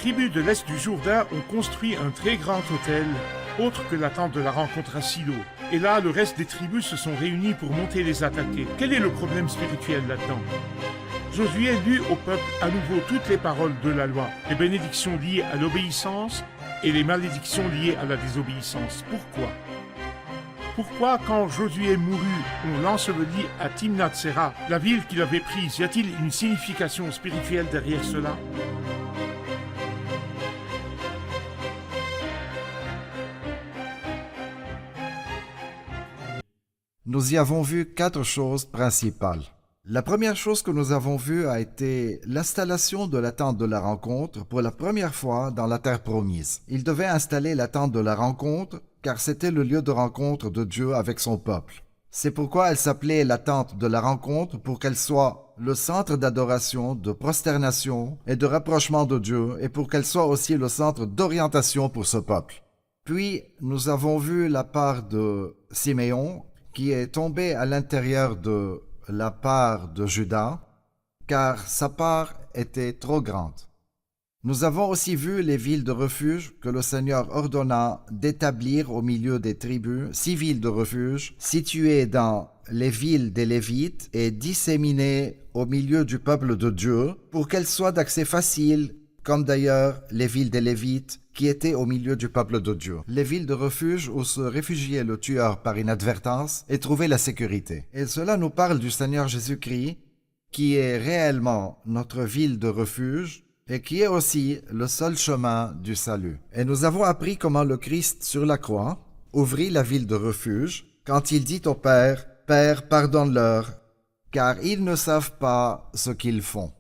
tribus de l'est du Jourdain ont construit un très grand autel, autre que la tente de la rencontre à Silo. Et là, le reste des tribus se sont réunis pour monter les attaquer. Quel est le problème spirituel là-dedans? Josué lut au peuple à nouveau toutes les paroles de la loi, les bénédictions liées à l'obéissance et les malédictions liées à la désobéissance. Pourquoi? Pourquoi, quand Josué mourut, on l'ensevelit à Timnath-Séra, la ville qu'il avait prise? Y a-t-il une signification spirituelle derrière cela? Nous y avons vu 4 choses principales. La première chose que nous avons vue a été l'installation de la tente de la rencontre pour la première fois dans la terre promise. Il devait installer la tente de la rencontre car c'était le lieu de rencontre de Dieu avec son peuple. C'est pourquoi elle s'appelait la tente de la rencontre, pour qu'elle soit le centre d'adoration, de prosternation et de rapprochement de Dieu, et pour qu'elle soit aussi le centre d'orientation pour ce peuple. Puis, nous avons vu la part de Siméon qui est tombé à l'intérieur de la part de Juda, car sa part était trop grande. Nous avons aussi vu les villes de refuge que le Seigneur ordonna d'établir au milieu des tribus, 6 villes de refuge, situées dans les villes des Lévites et disséminées au milieu du peuple de Dieu, pour qu'elles soient d'accès facile, comme d'ailleurs les villes des Lévites qui étaient au milieu du peuple de Dieu. Les villes de refuge où se réfugiait le tueur par inadvertance et trouvait la sécurité. Et cela nous parle du Seigneur Jésus-Christ, qui est réellement notre ville de refuge, et qui est aussi le seul chemin du salut. Et nous avons appris comment le Christ sur la croix ouvrit la ville de refuge quand il dit au Père, « Père, pardonne-leur, car ils ne savent pas ce qu'ils font. »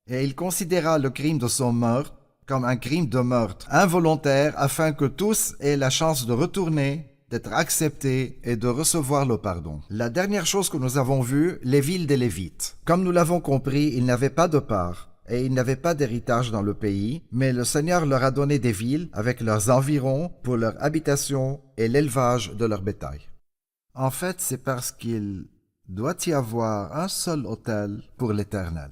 Et il considéra le crime de son meurtre comme un crime de meurtre involontaire afin que tous aient la chance de retourner, d'être acceptés et de recevoir le pardon. La dernière chose que nous avons vue, les villes des Lévites. Comme nous l'avons compris, ils n'avaient pas de part et ils n'avaient pas d'héritage dans le pays, mais le Seigneur leur a donné des villes avec leurs environs pour leur habitation et l'élevage de leur bétail. En fait, c'est parce qu'il doit y avoir un seul autel pour l'Éternel.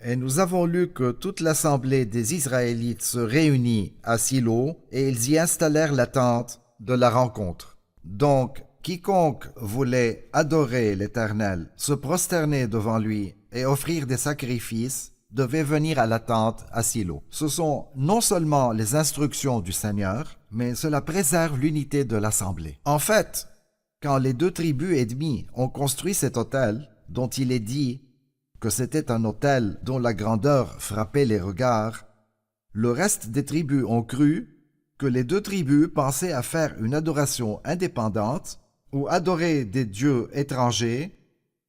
Et nous avons lu que toute l'assemblée des Israélites se réunit à Silo et ils y installèrent la tente de la rencontre. Donc, quiconque voulait adorer l'Éternel, se prosterner devant lui et offrir des sacrifices, devait venir à la tente à Silo. Ce sont non seulement les instructions du Seigneur, mais cela préserve l'unité de l'assemblée. En fait, quand les 2 tribus ennemies ont construit cet autel, dont il est dit que c'était un autel dont la grandeur frappait les regards, le reste des tribus ont cru que les 2 tribus pensaient à faire une adoration indépendante ou adorer des dieux étrangers,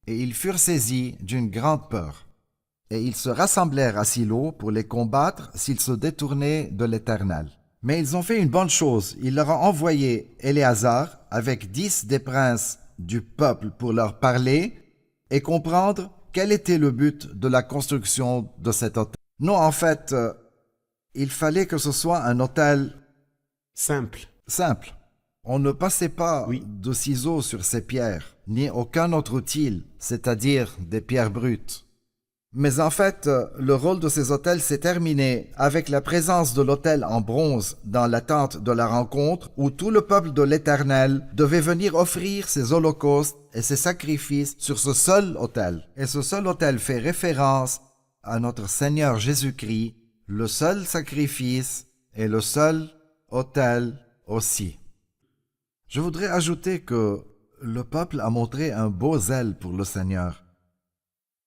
et ils furent saisis d'une grande peur. Et ils se rassemblèrent à Silo pour les combattre s'ils se détournaient de l'Éternel. Mais ils ont fait une bonne chose, il leur a envoyé Éléazar avec 10 des princes du peuple pour leur parler et comprendre quel était le but de la construction de cet autel. Non, en fait, il fallait que ce soit un autel simple. On ne passait pas de ciseaux sur ces pierres, ni aucun autre outil, c'est-à-dire des pierres brutes. Mais en fait, le rôle de ces autels s'est terminé avec la présence de l'autel en bronze dans la tente de la rencontre où tout le peuple de l'Éternel devait venir offrir ses holocaustes et ses sacrifices sur ce seul autel. Et ce seul autel fait référence à notre Seigneur Jésus-Christ, le seul sacrifice et le seul autel aussi. Je voudrais ajouter que le peuple a montré un beau zèle pour le Seigneur.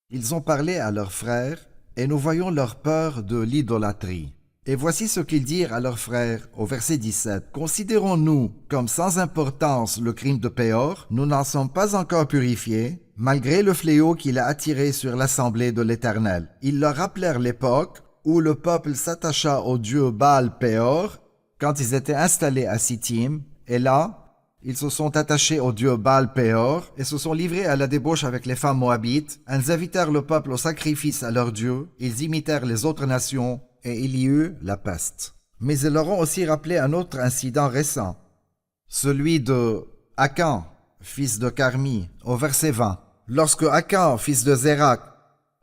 Ils ont parlé à leurs frères, et nous voyons leur peur de l'idolâtrie. Et voici ce qu'ils dirent à leurs frères au verset 17. « Considérons-nous comme sans importance le crime de Péor, nous n'en sommes pas encore purifiés, malgré le fléau qu'il a attiré sur l'assemblée de l'Éternel. » Ils leur rappelèrent l'époque où le peuple s'attacha au dieu Baal Péor, quand ils étaient installés à Sittim, et là, ils se sont attachés au dieu Baal Péor et se sont livrés à la débauche avec les femmes moabites. Ils invitèrent le peuple au sacrifice à leur dieu. Ils imitèrent les autres nations et il y eut la peste. Mais ils leur ont aussi rappelé un autre incident récent, celui de Akan, fils de Carmi, au verset 20. Lorsque Akan, fils de Zérak,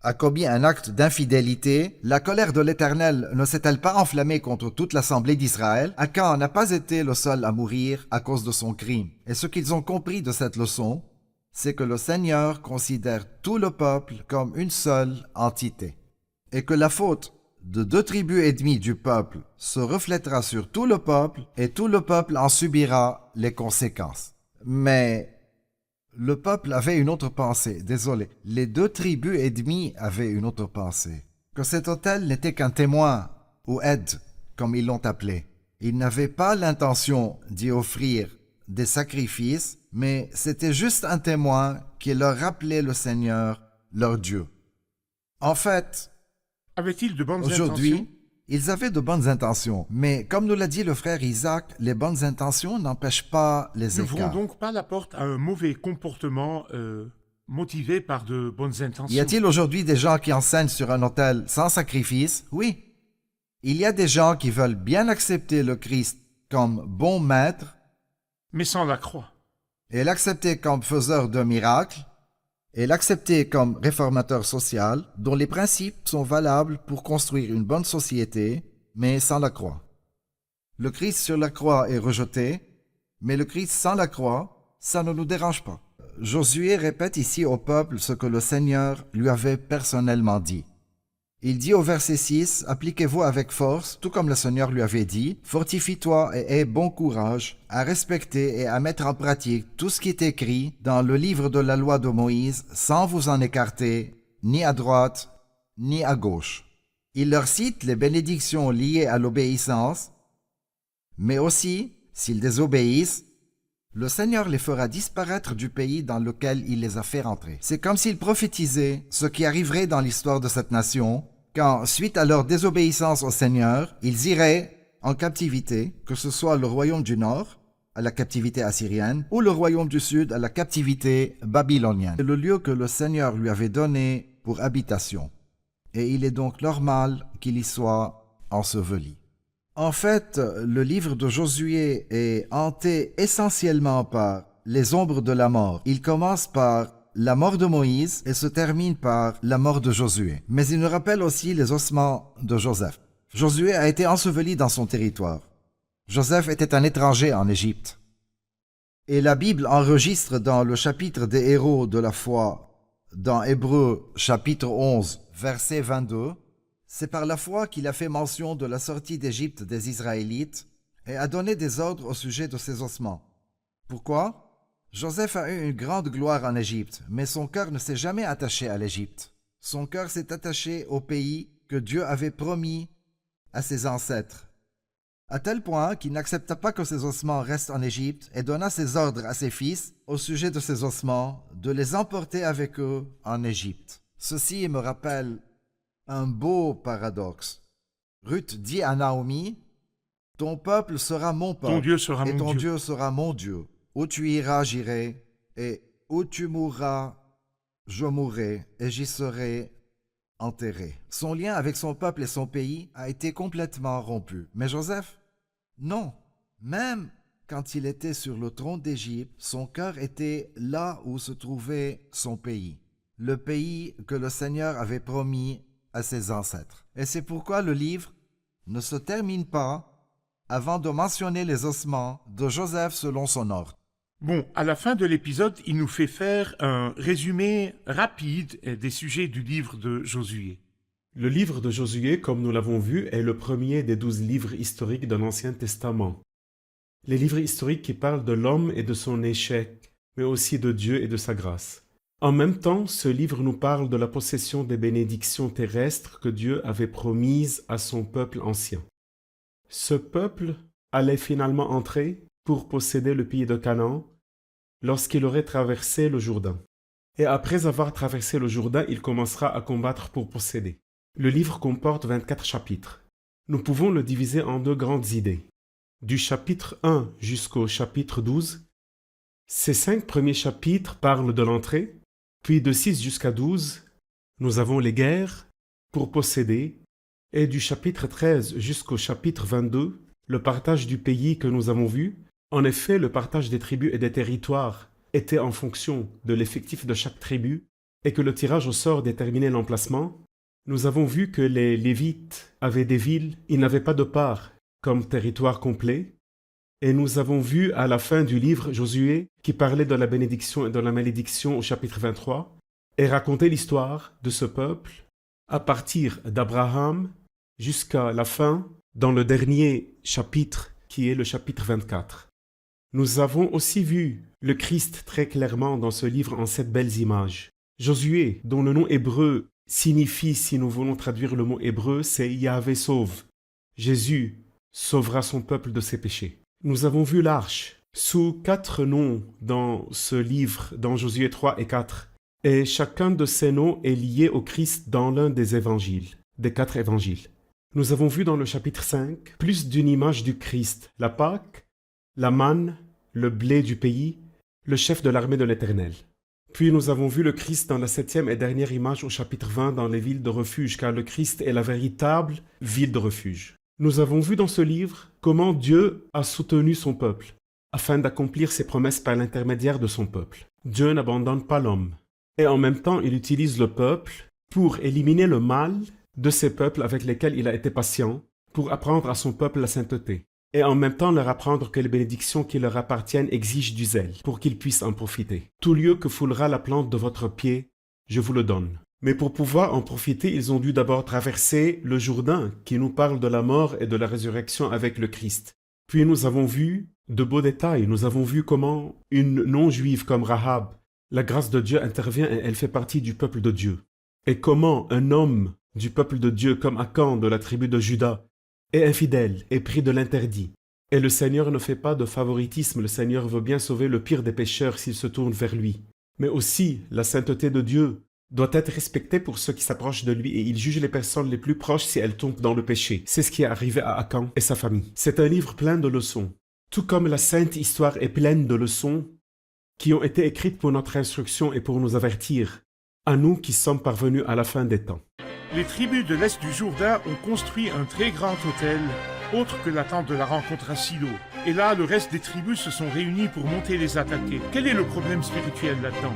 a commis un acte d'infidélité, la colère de l'Éternel ne s'est-elle pas enflammée contre toute l'assemblée d'Israël? Akan n'a pas été le seul à mourir à cause de son crime. Et ce qu'ils ont compris de cette leçon, c'est que le Seigneur considère tout le peuple comme une seule entité. Et que la faute de 2 tribus et demie du peuple se reflètera sur tout le peuple et tout le peuple en subira les conséquences. Mais le peuple avait une autre pensée. Désolé. Les 2 tribus et demie avaient une autre pensée. Que cet autel n'était qu'un témoin, ou aide, comme ils l'ont appelé. Ils n'avaient pas l'intention d'y offrir des sacrifices, mais c'était juste un témoin qui leur rappelait le Seigneur, leur Dieu. En fait, Avait-il de bonnes aujourd'hui, intentions? ils avaient de bonnes intentions, mais comme nous l'a dit le frère Isaac, les bonnes intentions n'empêchent pas les N'ouvrons écarts. donc pas la porte à un mauvais comportement motivé par de bonnes Y intentions. a-t-il aujourd'hui des gens qui enseignent sur un autel sans sacrifice? Oui. Il y a des gens qui veulent bien accepter le Christ comme bon maître Mais sans la croix. et l'accepter comme faiseur de miracles et l'accepter comme réformateur social dont les principes sont valables pour construire une bonne société, mais sans la croix. Le Christ sur la croix est rejeté, mais le Christ sans la croix, ça ne nous dérange pas. Josué répète ici au peuple ce que le Seigneur lui avait personnellement dit. Il dit au verset 6, « Appliquez-vous avec force, tout comme le Seigneur lui avait dit, fortifie-toi et aie bon courage à respecter et à mettre en pratique tout ce qui est écrit dans le livre de la loi de Moïse, sans vous en écarter, ni à droite, ni à gauche. » Il leur cite les bénédictions liées à l'obéissance, mais aussi, s'ils désobéissent, le Seigneur les fera disparaître du pays dans lequel il les a fait rentrer. C'est comme s'il prophétisait ce qui arriverait dans l'histoire de cette nation, quand, suite à leur désobéissance au Seigneur, ils iraient en captivité, que ce soit le royaume du Nord, à la captivité assyrienne, ou le royaume du Sud, à la captivité babylonienne. C'est le lieu que le Seigneur lui avait donné pour habitation. Et il est donc normal qu'il y soit enseveli. En fait, le livre de Josué est hanté essentiellement par les ombres de la mort. Il commence par la mort de Moïse et se termine par la mort de Josué. Mais il nous rappelle aussi les ossements de Joseph. Josué a été enseveli dans son territoire. Joseph était un étranger en Égypte. Et la Bible enregistre dans le chapitre des héros de la foi, dans Hébreux chapitre 11, verset 22, c'est par la foi qu'il a fait mention de la sortie d'Égypte des Israélites et a donné des ordres au sujet de ses ossements. Pourquoi? Joseph a eu une grande gloire en Égypte, mais son cœur ne s'est jamais attaché à l'Égypte. Son cœur s'est attaché au pays que Dieu avait promis à ses ancêtres, à tel point qu'il n'accepta pas que ses ossements restent en Égypte et donna ses ordres à ses fils au sujet de ses ossements de les emporter avec eux en Égypte. Ceci me rappelle un beau paradoxe. Ruth dit à Naomi, « Ton peuple sera mon peuple, Ton Dieu sera et mon ton Dieu. Dieu sera mon Dieu. Où tu iras, j'irai, et où tu mourras, je mourrai, et j'y serai enterré. » Son lien avec son peuple et son pays a été complètement rompu. Mais Joseph, non. Même quand il était sur le trône d'Égypte, son cœur était là où se trouvait son pays, le pays que le Seigneur avait promis à ses ancêtres. Et c'est pourquoi le livre ne se termine pas avant de mentionner les ossements de Joseph selon son ordre. Bon, à la fin de l'épisode, il nous fait faire un résumé rapide des sujets du livre de Josué. Le livre de Josué, comme nous l'avons vu, est le premier des 12 livres historiques de l'Ancien Testament. Les livres historiques qui parlent de l'homme et de son échec, mais aussi de Dieu et de sa grâce. En même temps, ce livre nous parle de la possession des bénédictions terrestres que Dieu avait promises à son peuple ancien. Ce peuple allait finalement entrer pour posséder le pays de Canaan lorsqu'il aurait traversé le Jourdain. Et après avoir traversé le Jourdain, il commencera à combattre pour posséder. Le livre comporte 24 chapitres. Nous pouvons le diviser en 2 grandes idées. Du chapitre 1 jusqu'au chapitre 12, ces 5 premiers chapitres parlent de l'entrée, puis de 6 jusqu'à 12, nous avons les guerres pour posséder, et du chapitre 13 jusqu'au chapitre 22, le partage du pays que nous avons vu. En effet, le partage des tribus et des territoires était en fonction de l'effectif de chaque tribu, et que le tirage au sort déterminait l'emplacement, nous avons vu que les Lévites avaient des villes, ils n'avaient pas de part comme territoire complet, et nous avons vu à la fin du livre Josué qui parlait de la bénédiction et de la malédiction au chapitre 23, et racontait l'histoire de ce peuple à partir d'Abraham jusqu'à la fin dans le dernier chapitre qui est le chapitre 24. Nous avons aussi vu le Christ très clairement dans ce livre en 7 belles images. Josué, dont le nom hébreu signifie, si nous voulons traduire le mot hébreu, c'est Yahvé sauve. Jésus sauvera son peuple de ses péchés. Nous avons vu l'arche sous 4 noms dans ce livre, dans Josué 3 et 4. Et chacun de ces noms est lié au Christ dans l'un des évangiles, des 4 évangiles. Nous avons vu dans le chapitre 5 plus d'une image du Christ, la Pâque, la manne, le blé du pays, le chef de l'armée de l'Éternel. Puis nous avons vu le Christ dans la 7e et dernière image au chapitre 20 dans les villes de refuge, car le Christ est la véritable ville de refuge. Nous avons vu dans ce livre comment Dieu a soutenu son peuple, afin d'accomplir ses promesses par l'intermédiaire de son peuple. Dieu n'abandonne pas l'homme. Et en même temps, il utilise le peuple pour éliminer le mal de ces peuples avec lesquels il a été patient, pour apprendre à son peuple la sainteté. Et en même temps leur apprendre que les bénédictions qui leur appartiennent exigent du zèle, pour qu'ils puissent en profiter. Tout lieu que foulera la plante de votre pied, je vous le donne. Mais pour pouvoir en profiter, ils ont dû d'abord traverser le Jourdain, qui nous parle de la mort et de la résurrection avec le Christ. Puis nous avons vu de beaux détails, nous avons vu comment une non-juive comme Rahab, la grâce de Dieu intervient et elle fait partie du peuple de Dieu. Et comment un homme du peuple de Dieu comme Akan de la tribu de Juda est infidèle et pris de l'interdit. Et le Seigneur ne fait pas de favoritisme, le Seigneur veut bien sauver le pire des pécheurs s'ils se tournent vers lui. Mais aussi, la sainteté de Dieu doit être respectée pour ceux qui s'approchent de lui et il juge les personnes les plus proches si elles tombent dans le péché. C'est ce qui est arrivé à Akan et sa famille. C'est un livre plein de leçons. Tout comme la sainte histoire est pleine de leçons qui ont été écrites pour notre instruction et pour nous avertir, à nous qui sommes parvenus à la fin des temps. Les tribus de l'est du Jourdain ont construit un très grand autel, autre que la tente de la rencontre à Silo. Et là, le reste des tribus se sont réunis pour monter les attaquer. Quel est le problème spirituel là-dedans?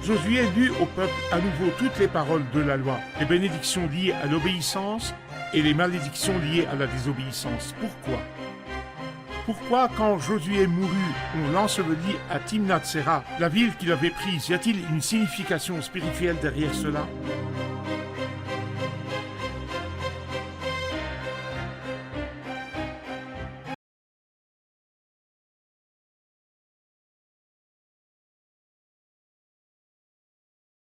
Josué lut au peuple à nouveau toutes les paroles de la loi, les bénédictions liées à l'obéissance et les malédictions liées à la désobéissance. Pourquoi? Pourquoi, quand Josué mourut, on l'ensevelit à Timnath-Séra, la ville qu'il avait prise? Y a-t-il une signification spirituelle derrière cela?